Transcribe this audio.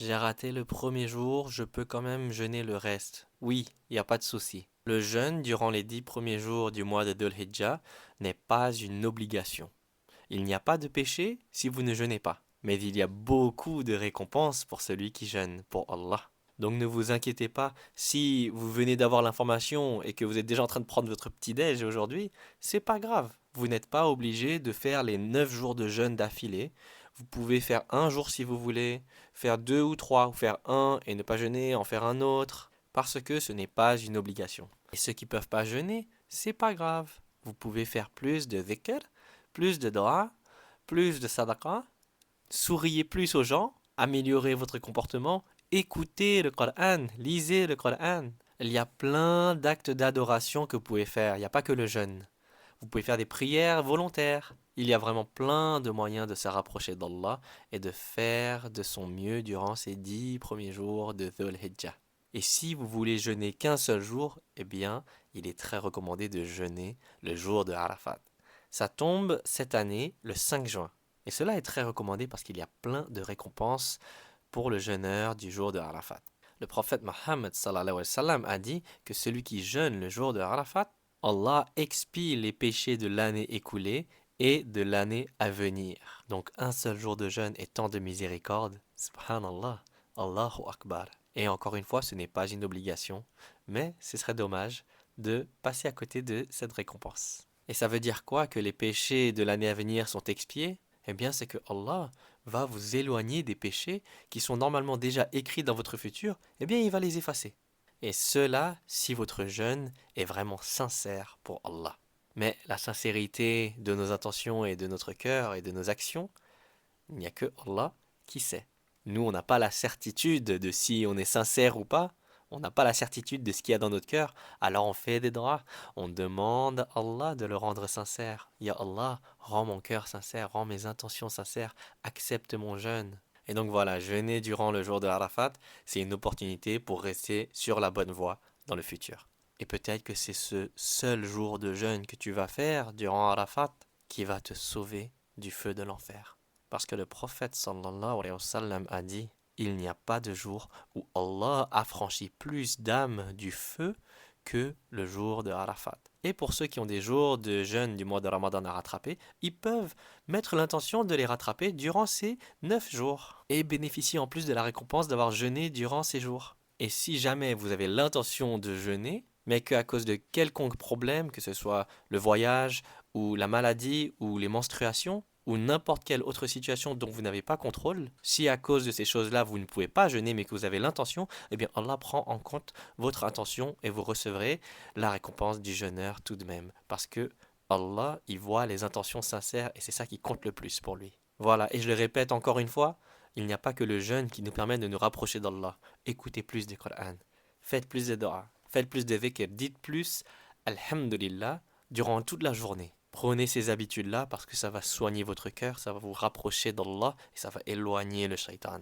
J'ai raté le premier jour, je peux quand même jeûner le reste. Oui, il n'y a pas de souci. Le jeûne durant les 10 premiers jours du mois de Dhul Hijjah n'est pas une obligation. Il n'y a pas de péché si vous ne jeûnez pas. Mais il y a beaucoup de récompenses pour celui qui jeûne, pour Allah. Donc ne vous inquiétez pas, si vous venez d'avoir l'information et que vous êtes déjà en train de prendre votre petit-déj aujourd'hui, c'est pas grave. Vous n'êtes pas obligé de faire les 9 jours de jeûne d'affilée. Vous pouvez faire un jour si vous voulez, faire deux ou trois, ou faire un et ne pas jeûner, en faire un autre, parce que ce n'est pas une obligation. Et ceux qui ne peuvent pas jeûner, c'est pas grave. Vous pouvez faire plus de dhikr, plus de dua, plus de sadaqa, souriez plus aux gens, améliorez votre comportement, écoutez le Coran, lisez le Coran. Il y a plein d'actes d'adoration que vous pouvez faire, il n'y a pas que le jeûne. Vous pouvez faire des prières volontaires. Il y a vraiment plein de moyens de se rapprocher d'Allah et de faire de son mieux durant ces 10 premiers jours de Dhul Hijjah. Et si vous voulez jeûner qu'un seul jour, eh bien, il est très recommandé de jeûner le jour de Arafat. Ça tombe cette année le 5 juin. Et cela est très recommandé parce qu'il y a plein de récompenses pour le jeûneur du jour de Arafat. Le prophète Mohammed sallallahu alayhi wa sallam a dit que celui qui jeûne le jour de Arafat, Allah expie les péchés de l'année écoulée et de l'année à venir. Donc un seul jour de jeûne est tant de miséricorde. Subhanallah, Allahu Akbar. Et encore une fois, ce n'est pas une obligation, mais ce serait dommage de passer à côté de cette récompense. Et ça veut dire quoi que les péchés de l'année à venir sont expiés? Eh bien, c'est que Allah va vous éloigner des péchés qui sont normalement déjà écrits dans votre futur, eh bien, il va les effacer. Et cela si votre jeûne est vraiment sincère pour Allah. Mais la sincérité de nos intentions et de notre cœur et de nos actions, il n'y a que Allah qui sait. Nous, on n'a pas la certitude de si on est sincère ou pas. On n'a pas la certitude de ce qu'il y a dans notre cœur. Alors on fait des droits. On demande à Allah de le rendre sincère. Ya Allah, rends mon cœur sincère, rends mes intentions sincères, accepte mon jeûne. Et donc voilà, jeûner durant le jour de Arafat, c'est une opportunité pour rester sur la bonne voie dans le futur. Et peut-être que c'est ce seul jour de jeûne que tu vas faire durant Arafat qui va te sauver du feu de l'enfer. Parce que le prophète sallallahu alayhi wa sallam a dit, il n'y a pas de jour où Allah affranchit plus d'âmes du feu que le jour de Arafat. Et pour ceux qui ont des jours de jeûne du mois de Ramadan à rattraper, ils peuvent mettre l'intention de les rattraper durant ces 9 jours et bénéficier en plus de la récompense d'avoir jeûné durant ces jours. Et si jamais vous avez l'intention de jeûner, mais qu'à cause de quelconque problème, que ce soit le voyage ou la maladie ou les menstruations, ou n'importe quelle autre situation dont vous n'avez pas contrôle, si à cause de ces choses-là vous ne pouvez pas jeûner mais que vous avez l'intention, eh bien Allah prend en compte votre intention et vous recevrez la récompense du jeûneur tout de même. Parce que Allah, il voit les intentions sincères et c'est ça qui compte le plus pour lui. Voilà, et je le répète encore une fois, il n'y a pas que le jeûne qui nous permet de nous rapprocher d'Allah. Écoutez plus du Coran, faites plus de dua, faites plus de dhikr, dites plus Alhamdulillah durant toute la journée. Prenez ces habitudes-là parce que ça va soigner votre cœur, ça va vous rapprocher d'Allah et ça va éloigner le shaitan.